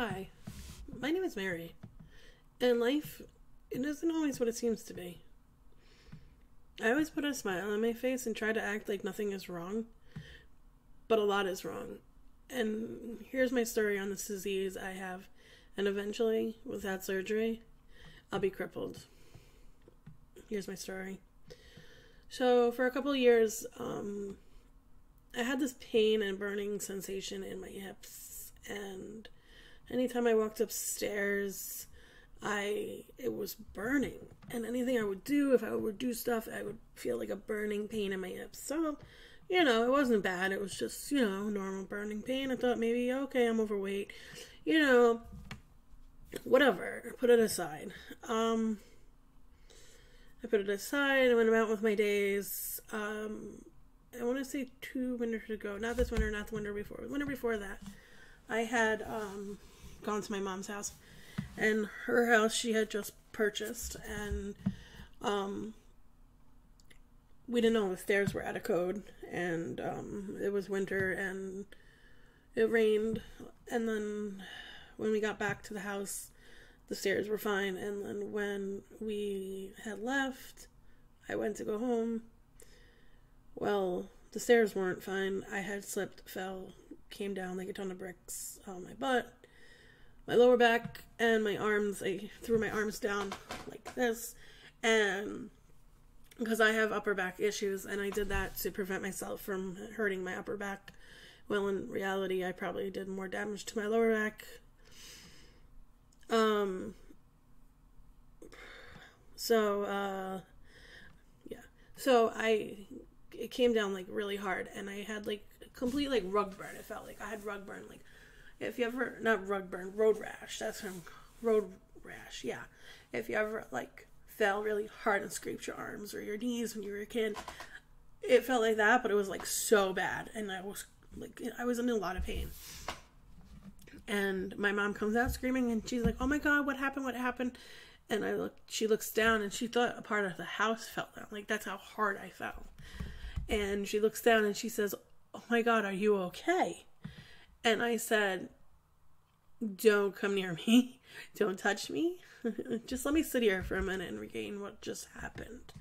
Hi, my name is Mary, and life, it isn't always what it seems to be. I always put a smile on my face and try to act like nothing is wrong, but a lot is wrong. And here's my story on this disease I have, and eventually, without surgery, I'll be crippled. Here's my story. So, for a couple of years, I had this pain and burning sensation in my hips, and anytime I walked upstairs, it was burning, and anything I would do, if I would do stuff, I would feel like a burning pain in my hips. So, it wasn't bad. It was just, normal burning pain. I thought maybe, okay, I'm overweight, whatever. Put it aside. I put it aside. I went about with my days. I want to say 2 winters ago. Not this winter, not the winter before. The winter before that, I had gone to my mom's house. And her house she had just purchased. And we didn't know the stairs were out of code. And it was winter and it rained. And then when we got back to the house, the stairs were fine. And then when we had left, I went to go home. Well, the stairs weren't fine. I had slipped, fell, came down like a ton of bricks on my butt, my lower back, and my arms. I threw my arms down like this, and because I have upper back issues, and I did that to prevent myself from hurting my upper back. Well, in reality, I probably did more damage to my lower back. So it came down like really hard, and I had like complete like rug burn. It felt like I had rug burn. Like if you ever, not rug burn, road rash. That's from road rash. Yeah. If you ever like fell really hard and scraped your arms or your knees when you were a kid, it felt like that, but it was like so bad, and I was in a lot of pain. And my mom comes out screaming, and she's like, "Oh my God, what happened? What happened?" And she looks down, and she thought a part of the house fell down. Like, that's how hard I fell. And she looks down, and she says, "Oh my God, are you okay?" And I said, "Don't come near me. Don't touch me. Just let me sit here for a minute and regain what just happened."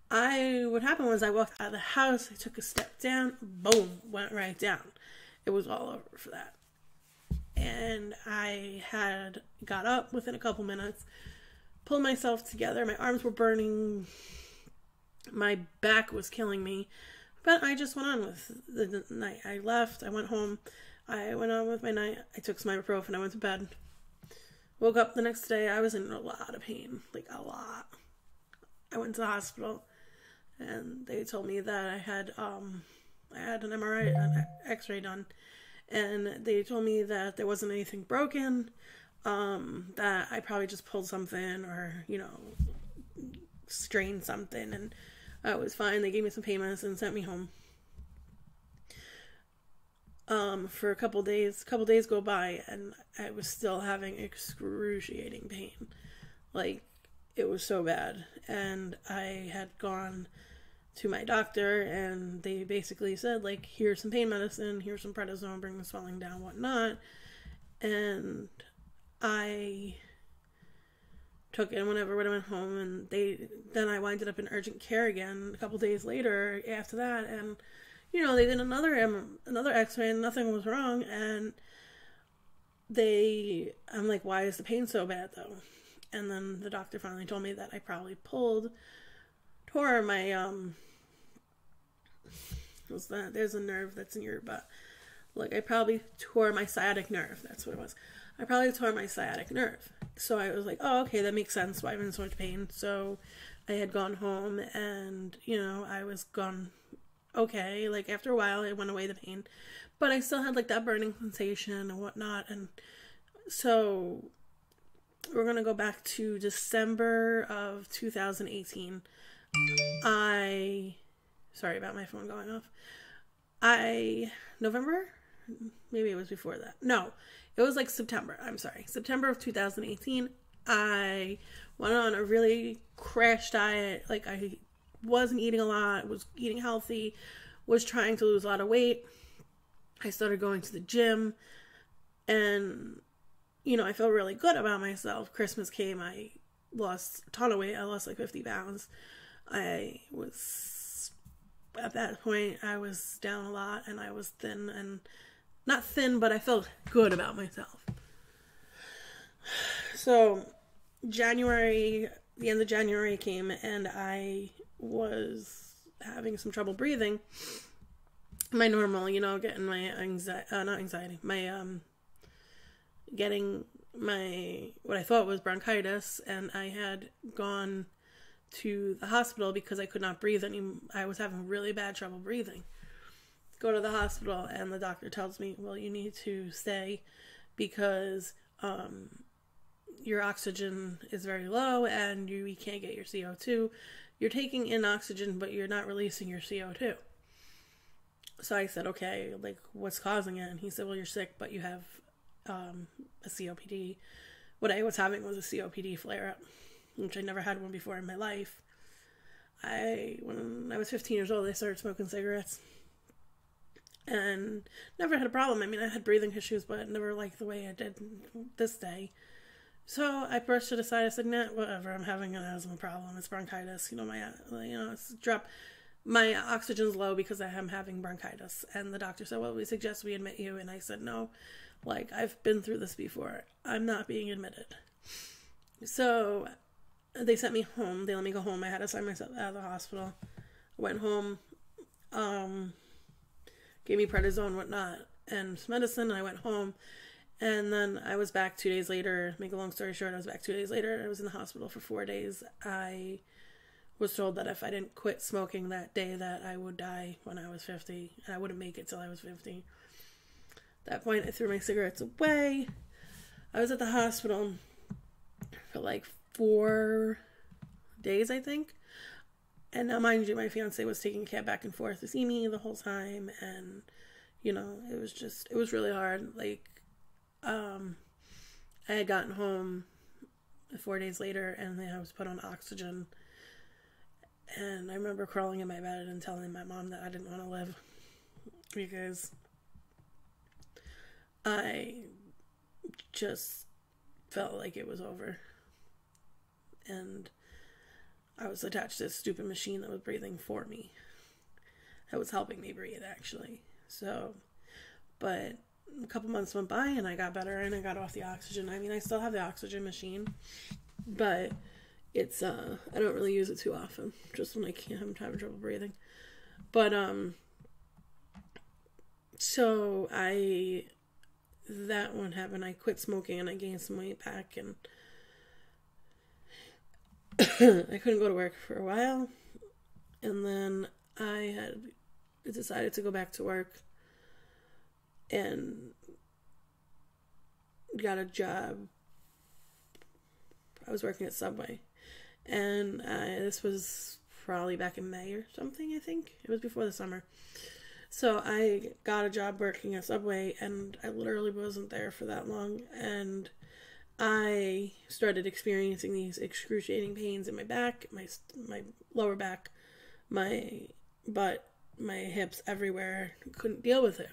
What happened was I walked out of the house, I took a step down, boom, went right down. It was all over for that. And I had got up within a couple minutes, pulled myself together. My arms were burning. My back was killing me. But I just went on with the night. I left. I went home. I went on with my night. I took some ibuprofen. I went to bed. Woke up the next day. I was in a lot of pain. Like, a lot. I went to the hospital. And they told me that I had an MRI, an x-ray done. And they told me that there wasn't anything broken, that I probably just pulled something or, strained something, and I was fine. They gave me some pain meds and sent me home. For a couple days go by, and I was still having excruciating pain. Like, it was so bad. And I had gone to my doctor, and they basically said, like, here's some pain medicine, here's some prednisone, bring the swelling down, whatnot. And I took it whenever I went home, and then I winded up in urgent care again a couple days later after that, and they did another x-ray, and nothing was wrong. And I'm like, why is the pain so bad though? And then the doctor finally told me that I probably tore my there's a nerve that's in your butt. Like, I probably tore my sciatic nerve. That's what it was. I probably tore my sciatic nerve. So I was like, oh, okay, that makes sense why I'm in so much pain. So I had gone home, and I was gone. Okay, like, after a while it went away, the pain, but I still had like that burning sensation and whatnot. And so we're gonna go back to December of 2018. Sorry about my phone going off. November? Maybe it was before that. No, it was like September. I'm sorry. September of 2018, I went on a really crash diet. Like, I wasn't eating a lot, was eating healthy, was trying to lose a lot of weight. I started going to the gym. And, you know, I felt really good about myself. Christmas came, I lost a ton of weight. I lost like 50 pounds. I was, at that point, I was down a lot, and I was thin, and not thin, but I felt good about myself. So January, the end of January came, and I was having some trouble breathing. My normal, you know, getting my getting my, what I thought was bronchitis, and I had gone to the hospital because I could not breathe anymore. I was having really bad trouble breathing. Go to the hospital, and the doctor tells me, well, you need to stay because your oxygen is very low, and we can't get your CO2. You're taking in oxygen, but you're not releasing your CO2. So I said, okay, like, what's causing it? And he said, well, you're sick, but you have a COPD. What I was having was a COPD flare-up, which I never had one before in my life. When I was 15 years old, I started smoking cigarettes. And never had a problem. I mean, I had breathing issues, but never like the way I did this day. So I brushed it aside. I said, nah, whatever. I'm having an asthma problem. It's bronchitis. You know, it's drop. My oxygen's low because I am having bronchitis. And the doctor said, well, we suggest we admit you. And I said, no, like, I've been through this before. I'm not being admitted. So they sent me home. They let me go home. I had to sign myself out of the hospital. I went home. Gave me prednisone, whatnot, and some medicine, and I went home. And then I was back 2 days later. Make a long story short, I was back 2 days later. I was in the hospital for 4 days. I was told that if I didn't quit smoking that day, that I would die when I was 50. And I wouldn't make it till I was 50. At that point, I threw my cigarettes away. I was at the hospital for like 4 days, I think. And now, mind you, my fiance was taking a cab back and forth to see me the whole time. And, you know, it was really hard. Like, I had gotten home 4 days later, and then I was put on oxygen. And I remember crawling in my bed and telling my mom that I didn't want to live because I just felt like it was over. And I was attached to this stupid machine that was breathing for me. That was helping me breathe, actually. So, but a couple months went by, and I got better, and I got off the oxygen. I mean, I still have the oxygen machine, but it's, I don't really use it too often, just when I'm having trouble breathing. But, so that one happened. I quit smoking, and I gained some weight back, and I couldn't go to work for a while, and then I had decided to go back to work and got a job. I was working at Subway, and this was probably back in May or something, I think. It was before the summer. So I got a job working at Subway, and I literally wasn't there for that long, and I started experiencing these excruciating pains in my back, my lower back, my butt, my hips, everywhere. Couldn't deal with it.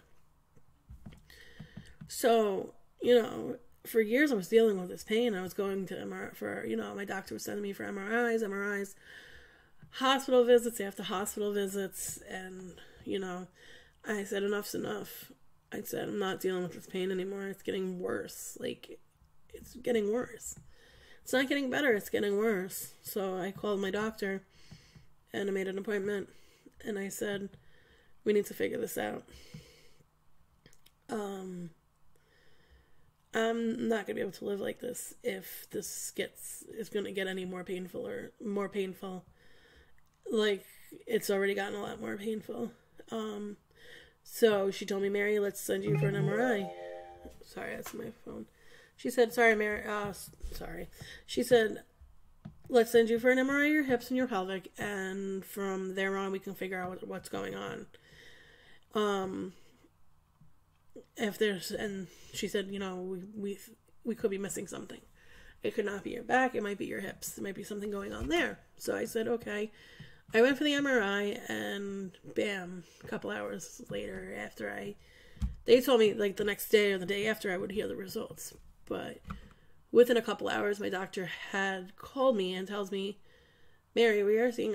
So, you know, for years I was dealing with this pain. I was going to my doctor was sending me for MRIs, hospital visits after hospital visits, and, you know, I said enough's enough. I said I'm not dealing with this pain anymore. It's getting worse. Like, it's getting worse. It's not getting better, it's getting worse. So I called my doctor and I made an appointment, and I said, we need to figure this out. I'm not going to be able to live like this if this is going to get any more painful or more painful. Like, it's already gotten a lot more painful. So she told me, Mary, let's send you for an MRI. Sorry, that's my phone. She said, sorry, Mary, She said, let's send you for an MRI of your hips and your pelvic, and from there on we can figure out what's going on. And she said, you know, we could be missing something. It could not be your back, it might be your hips. There might be something going on there. So I said, okay. I went for the MRI, and bam, a couple hours later, after I They told me like the next day or the day after I would hear the results. But within a couple hours, my doctor had called me and tells me, Mary, we are seeing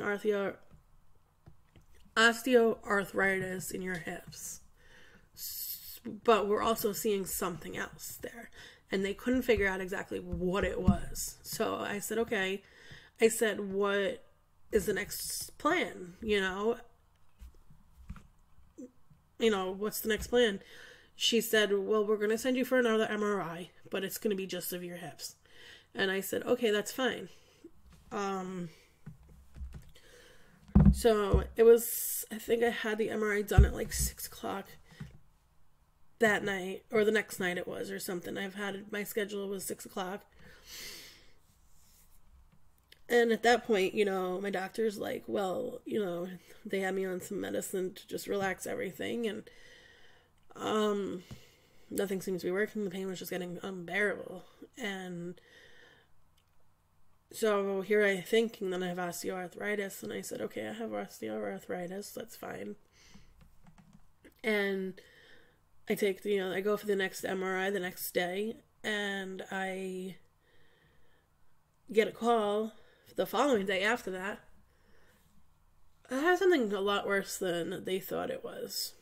osteoarthritis in your hips. But we're also seeing something else there. And they couldn't figure out exactly what it was. So I said, okay. I said, what is the next plan? What's the next plan? She said, well, we're going to send you for another MRI, but it's going to be just of your hips. And I said, okay, that's fine. So it was, I think I had the MRI done at like 6 o'clock that night, or the next night it was, or something. My schedule was 6 o'clock. And at that point, my doctor's like, well, they had me on some medicine to just relax everything. And nothing seems to be working. The pain was just getting unbearable. And so here I thinking that I have osteoarthritis. And I said, okay, I have osteoarthritis. That's fine. And I take I go for the next MRI the next day. And I get a call the following day after that. I had something a lot worse than they thought it was.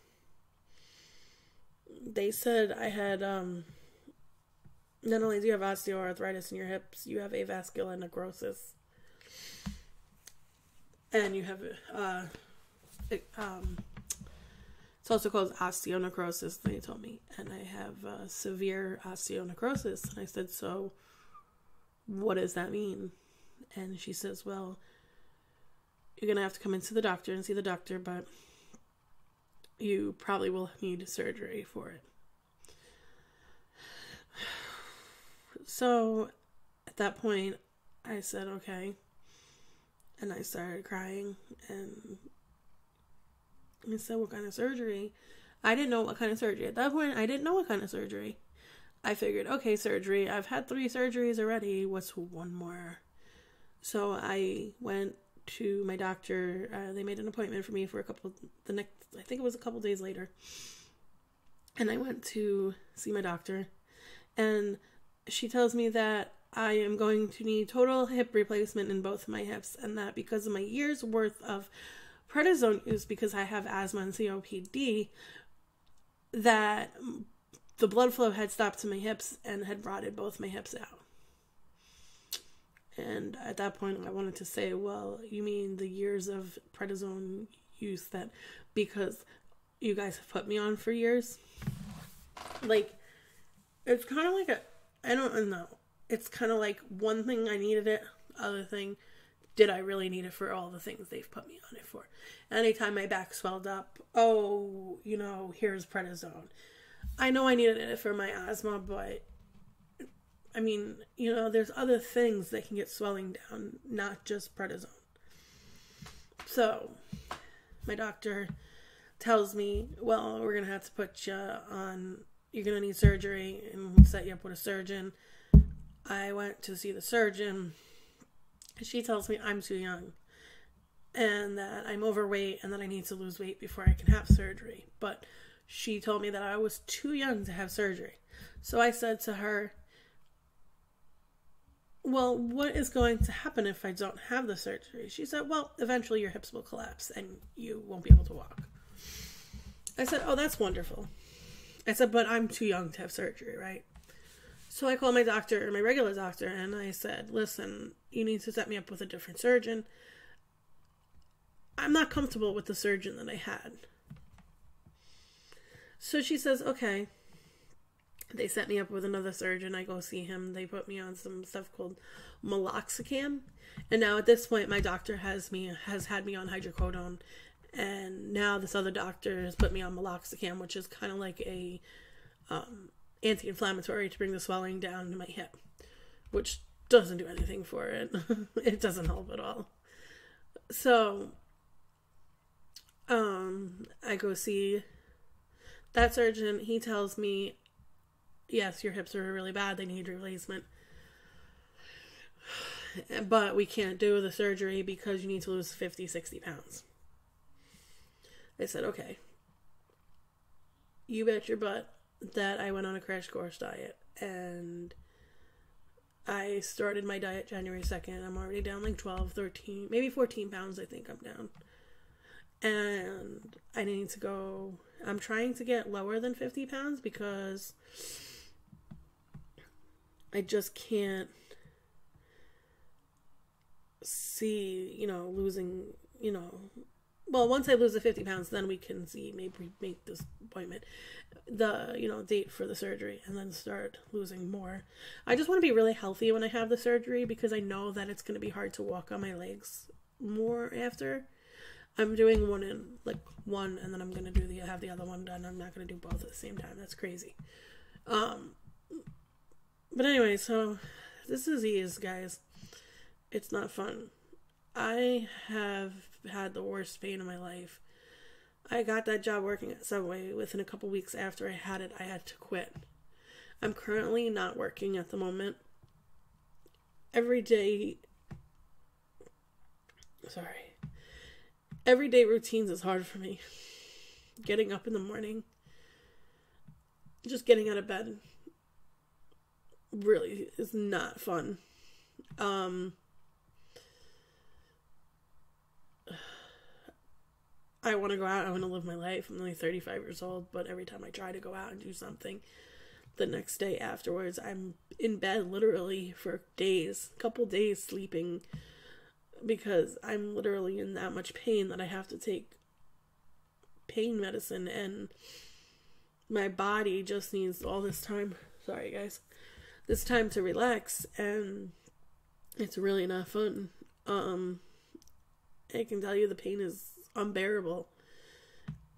They said I had, not only do you have osteoarthritis in your hips, you have avascular necrosis. And you have, it's also called osteonecrosis, they told me. And I have severe osteonecrosis. And I said, so what does that mean? And she says, well, you're going to have to come into the doctor and see the doctor, but you probably will need surgery for it. So at that point, I said, okay. And I started crying. And I said, what kind of surgery? I didn't know what kind of surgery. At that point, I didn't know what kind of surgery. I figured, okay, surgery. I've had 3 surgeries already. What's one more? So I went to my doctor. They made an appointment for me for I think it was a couple days later. And I went to see my doctor. And she tells me that I am going to need total hip replacement in both of my hips. And that because of my year's worth of prednisone use, because I have asthma and COPD, that the blood flow had stopped to my hips and had rotted both my hips out. And at that point, I wanted to say, well, you mean the years of prednisone use that because you guys have put me on for years? Like, it's kind of like I don't know. It's kind of like one thing I needed it, other thing, did I really need it for all the things they've put me on it for? Anytime my back swelled up, here's prednisone. I know I needed it for my asthma, but I mean, there's other things that can get swelling down, not just prednisone. So, my doctor tells me, well, we're going to have to put you on, you're going to need surgery and set you up with a surgeon. I went to see the surgeon. She tells me I'm too young and that I'm overweight and that I need to lose weight before I can have surgery. But she told me that I was too young to have surgery. So I said to her, well, what is going to happen if I don't have the surgery? She said, well, eventually your hips will collapse and you won't be able to walk. I said, oh, that's wonderful. I said, but I'm too young to have surgery, right? So I called my doctor, my regular doctor, and I said, listen, you need to set me up with a different surgeon. I'm not comfortable with the surgeon that I had. So she says, okay. They set me up with another surgeon. I go see him. They put me on some stuff called meloxicam. And now at this point, my doctor has had me on hydrocodone. And now this other doctor has put me on meloxicam, which is kind of like a anti-inflammatory to bring the swelling down to my hip, which doesn't do anything for it. It doesn't help at all. So, I go see that surgeon. He tells me, yes, your hips are really bad. They need replacement. But we can't do the surgery because you need to lose 50, 60 pounds. I said, okay. you bet your butt that I went on a crash course diet, and I started my diet January 2nd. I'm already down like 12, 13, maybe 14 pounds I think I'm down. And I need to go, I'm trying to get lower than 50 pounds because I just can't see, losing, well, once I lose the 50 pounds, then we can see, maybe make this appointment, the, date for the surgery, and then start losing more. I just want to be really healthy when I have the surgery, because I know that it's going to be hard to walk on my legs more after. I'm doing one, and then I'm going to have the other one done. I'm not going to do both at the same time. That's crazy. But anyway, so this disease, guys, it's not fun. I have had the worst pain in my life. I got that job working at Subway. Within a couple weeks after I had it, I had to quit. I'm currently not working at the moment. Everyday routines is hard for me. Getting up in the morning, just getting out of bed, really is not fun. I want to go out. I want to live my life. I'm only 35 years old, but every time I try to go out and do something, the next day afterwards, I'm in bed literally for days, a couple days sleeping, because I'm literally in that much pain that I have to take pain medicine, and my body just needs all this time. Sorry, guys. This time to relax, and it's really not fun. I can tell you the pain is unbearable,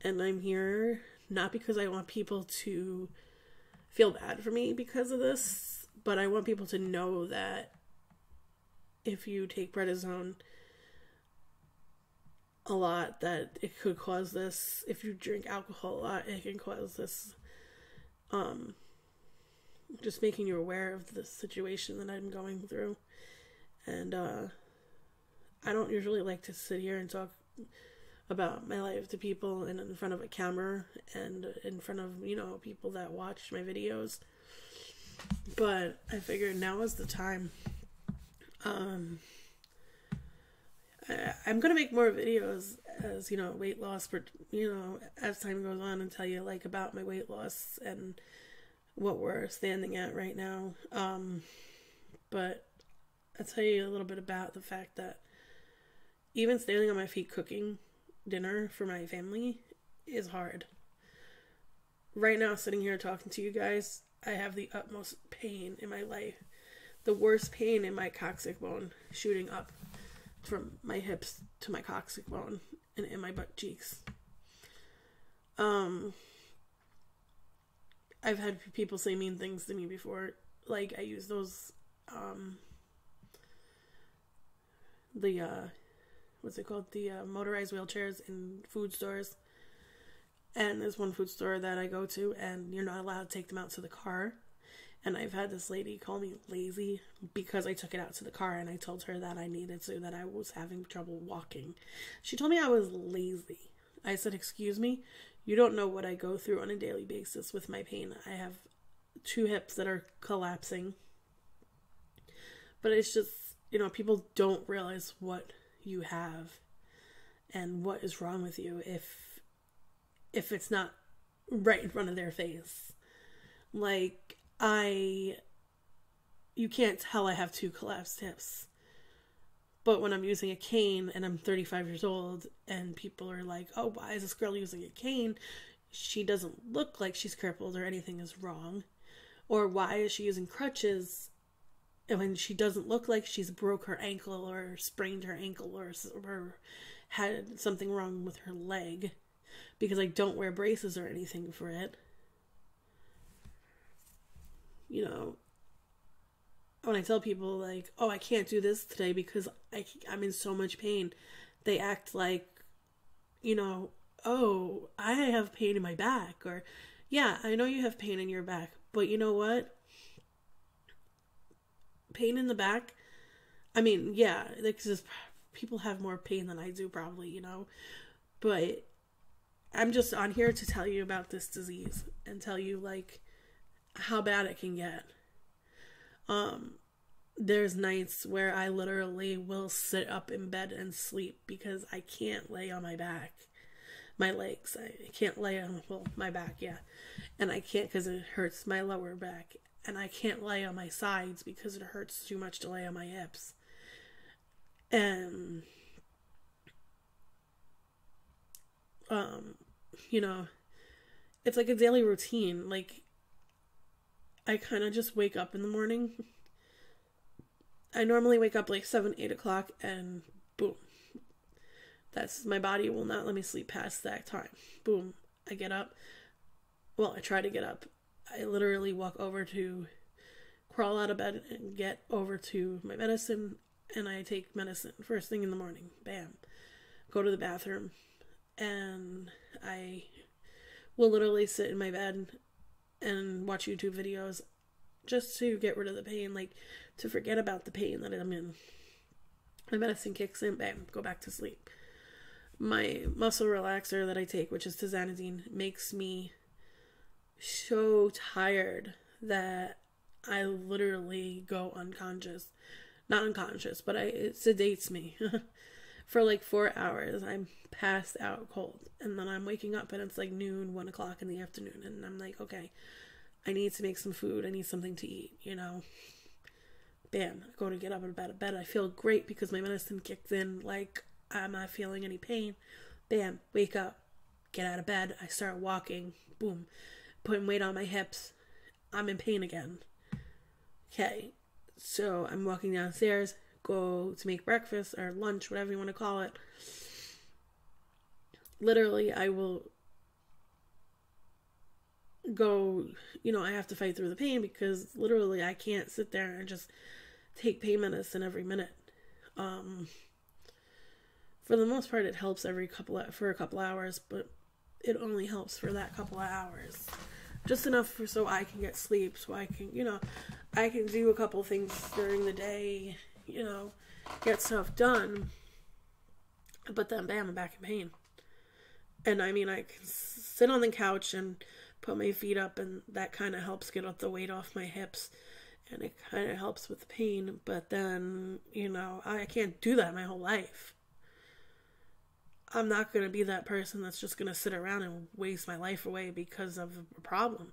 and I'm here not because I want people to feel bad for me because of this, but I want people to know that if you take prednisone a lot, that it could cause this. If you drink alcohol a lot, it can cause this. Just making you aware of the situation that I'm going through. And I don't usually like to sit here and talk about my life to people and in front of a camera and in front of, people that watch my videos. But I figured now is the time. I'm going to make more videos as, weight loss, as time goes on, and tell you, about my weight loss and what we're standing at right now. But I'll tell you a little bit about the fact that even standing on my feet cooking dinner for my family is hard. Right now, sitting here talking to you guys, I have the utmost pain in my life. The worst pain in my coccyx bone, shooting up from my hips to my coccyx bone and in my butt cheeks. I've had people say mean things to me before. I use those, motorized wheelchairs in food stores. And there's one food store that I go to, and you're not allowed to take them out to the car. And I've had this lady call me lazy because I took it out to the car, and I told her that I needed to, that I was having trouble walking. She told me I was lazy. I said, excuse me, you don't know what I go through on a daily basis with my pain. I have 2 hips that are collapsing. But it's just, people don't realize what you have and what is wrong with you if it's not right in front of their face. You can't tell I have 2 collapsed hips. But when I'm using a cane and I'm 35 years old and people are like, oh, why is this girl using a cane? She doesn't look like she's crippled or anything is wrong. Or why is she using crutches when she doesn't look like she's broke her ankle or sprained her ankle or had something wrong with her leg? Because I don't wear braces or anything for it. When I tell people, oh, I can't do this today because I'm in so much pain, they act like, oh, I have pain in my back. Or, yeah, I know you have pain in your back, but you know what? Pain in the back, yeah, because people have more pain than I do probably, but I'm just on here to tell you about this disease and tell you, like, how bad it can get. There's nights where I literally will sit up in bed and sleep because I can't lay on my back. My legs. I can't lay on, well, my back, yeah. And I can't because it hurts my lower back. And I can't lay on my sides because it hurts too much to lay on my hips. And, you know, it's like a daily routine. Like, I kind of just wake up in the morning. I normally wake up like 7, 8 o'clock and boom. That's, my body will not let me sleep past that time. Boom. I get up. Well, I try to get up. I literally crawl out of bed and get over to my medicine, and I take medicine first thing in the morning. Bam. Go to the bathroom, and I will literally sit in my bed and watch YouTube videos just to get rid of the pain, like to forget about the pain that I'm in. My medicine kicks in, bam, go back to sleep. My muscle relaxer that I take, which is tizanidine, makes me so tired that I literally go unconscious. Not unconscious, but it sedates me. For like 4 hours, I'm passed out cold. And then I'm waking up and it's like noon, 1 o'clock in the afternoon. And I'm like, okay, I need to make some food. I need something to eat, you know. Bam, I go to get up and out of bed. I feel great because my medicine kicked in. Like, I'm not feeling any pain. Bam, wake up, get out of bed. I start walking. Boom, putting weight on my hips. I'm in pain again. Okay, so I'm walking downstairs, go to make breakfast or lunch, whatever you want to call it. Literally, I will go, you know, I have to fight through the pain because literally I can't sit there and just take pain medicine every minute. For the most part, it helps for a couple hours, but it only helps for that couple of hours. Just enough so I can get sleep, so I can, you know, I can do a couple things during the day, you know, get stuff done. But then, bam, I'm back in pain. And I mean, I can sit on the couch and put my feet up, and that kind of helps get the weight off my hips. And it kind of helps with the pain. But then, you know, I can't do that my whole life. I'm not going to be that person that's just going to sit around and waste my life away because of a problem.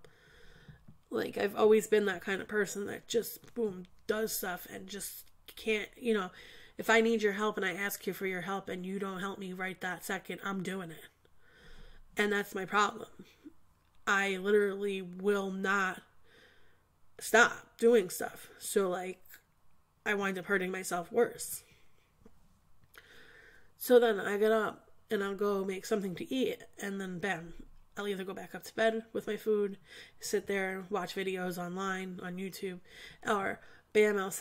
Like, I've always been that kind of person that just, boom, does stuff and just can't, you know, if I need your help and I ask you for your help and you don't help me right that second, I'm doing it. And that's my problem. I literally will not stop doing stuff. So, like, I wind up hurting myself worse. So then I get up and I'll go make something to eat, and then bam, I'll either go back up to bed with my food, sit there, watch videos online on YouTube, or bam, I'll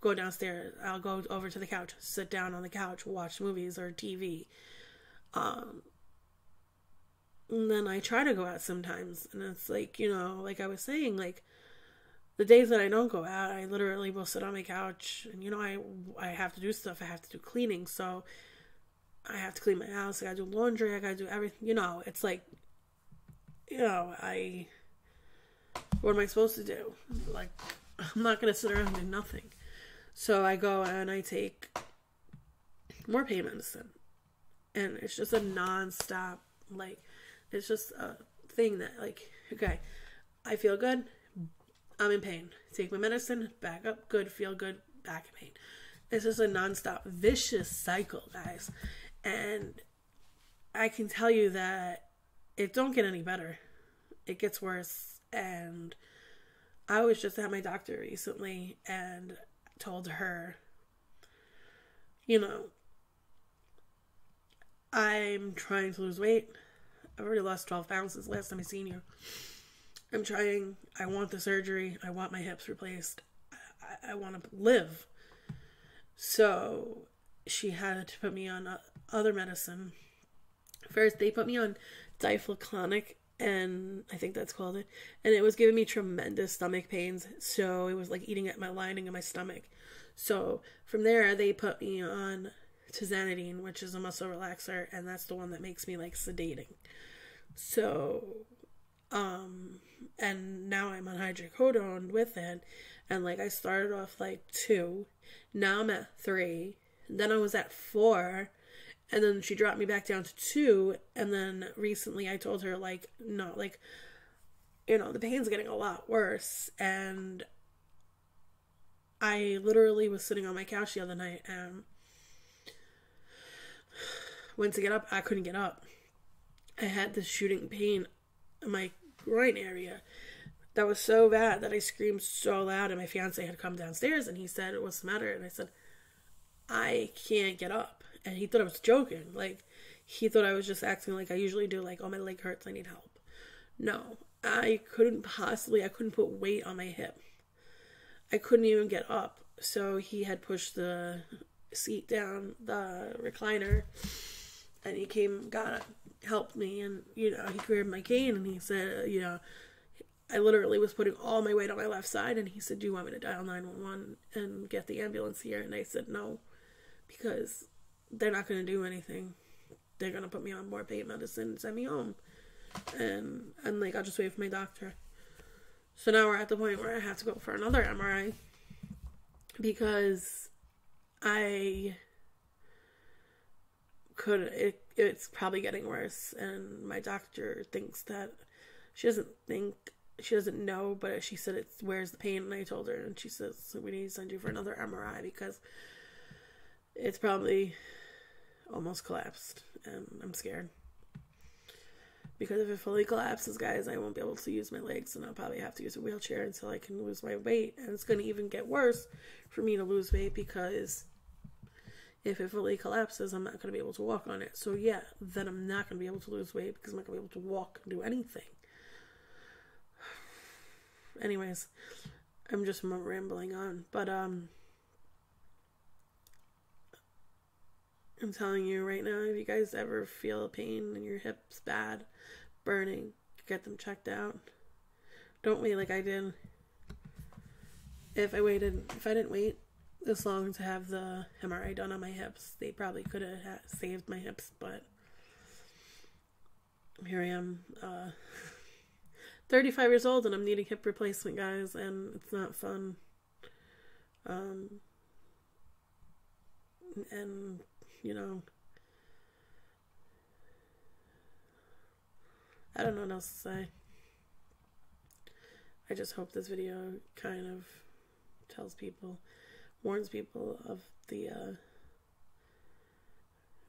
go downstairs, I'll go over to the couch, sit down on the couch, watch movies or TV. And then I try to go out sometimes, and it's like, you know, like I was saying, like, the days that I don't go out, I literally will sit on my couch, and, you know, I have to do stuff, I have to do cleaning, so I have to clean my house, I gotta do laundry, I gotta do everything, you know, it's like, you know, what am I supposed to do? Like, I'm not gonna sit around and do nothing. So I go and I take more pain medicine, and it's just a non-stop, like, it's just a thing that, like, okay, I feel good, I'm in pain, take my medicine, back up, good, feel good, back in pain. It's just a non-stop vicious cycle, guys. And I can tell you that it don't get any better. It gets worse. And I was just at my doctor recently and told her, you know, I'm trying to lose weight. I've already lost 12 pounds since the last time I seen you. I'm trying. I want the surgery. I want my hips replaced. I want to live. So she had to put me on other medicine. First, they put me on difluconic, and I think that's called it. And it was giving me tremendous stomach pains. So it was like eating at my lining of my stomach. So from there, they put me on tizanidine, which is a muscle relaxer, and that's the one that makes me like sedating. So, and now I'm on hydrocodone with it, and like I started off like 2, now I'm at 3, then I was at 4, and then she dropped me back down to 2, and then recently I told her like, no, like, you know, the pain's getting a lot worse, and I literally was sitting on my couch the other night and went to get up. I couldn't get up. I had this shooting pain in my groin area that was so bad that I screamed so loud, and my fiance had come downstairs and he said, "What's the matter?" And I said, "I can't get up." And he thought I was joking. Like, he thought I was just acting like I usually do, like, "Oh, my leg hurts, I need help." No, I couldn't put weight on my hip. I couldn't even get up. So he had pushed the seat down, the recliner, and he helped me, and, you know, he grabbed my cane, and he said, you know, I literally was putting all my weight on my left side, and he said, "Do you want me to dial 911 and get the ambulance here?" And I said, "No, because they're not going to do anything. They're going to put me on more pain medicine and send me home. And like, I'll just wait for my doctor." So now we're at the point where I have to go for another MRI because it's probably getting worse, and my doctor thinks that she doesn't know, but she said it's where's the pain, and I told her, and she says, "So we need to send you for another MRI because it's probably almost collapsed," and I'm scared. Because if it fully collapses, guys, I won't be able to use my legs, and I'll probably have to use a wheelchair until I can lose my weight. And it's going to even get worse for me to lose weight, because if it fully collapses, I'm not going to be able to walk on it. So yeah, then I'm not going to be able to lose weight because I'm not going to be able to walk and do anything. Anyways, I'm just rambling on. But I'm telling you right now, if you guys ever feel pain in your hips bad, burning, get them checked out. Don't wait like I did. If I didn't wait this long to have the MRI done on my hips, they probably could have saved my hips, but here I am, 35 years old, and I'm needing hip replacement, guys, and it's not fun. And, you know, I don't know what else to say. I just hope this video kind of warns people of the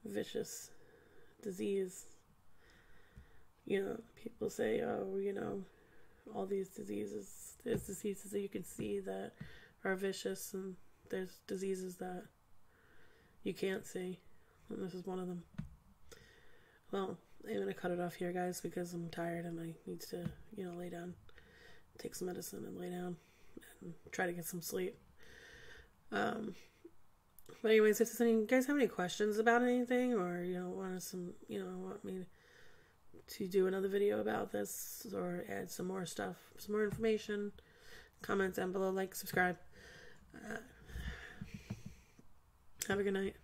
vicious disease. You know, people say, "Oh, you know, all these diseases, there's diseases that you can see that are vicious, and there's diseases that you can't see, and this is one of them." Well, I'm going to cut it off here, guys, because I'm tired and I need to, you know, lay down, take some medicine and lay down and try to get some sleep. But anyways, if you guys have any questions about anything, or, you know, want me to do another video about this, or add some more stuff, some more information, comment down below, like, subscribe. Have a good night.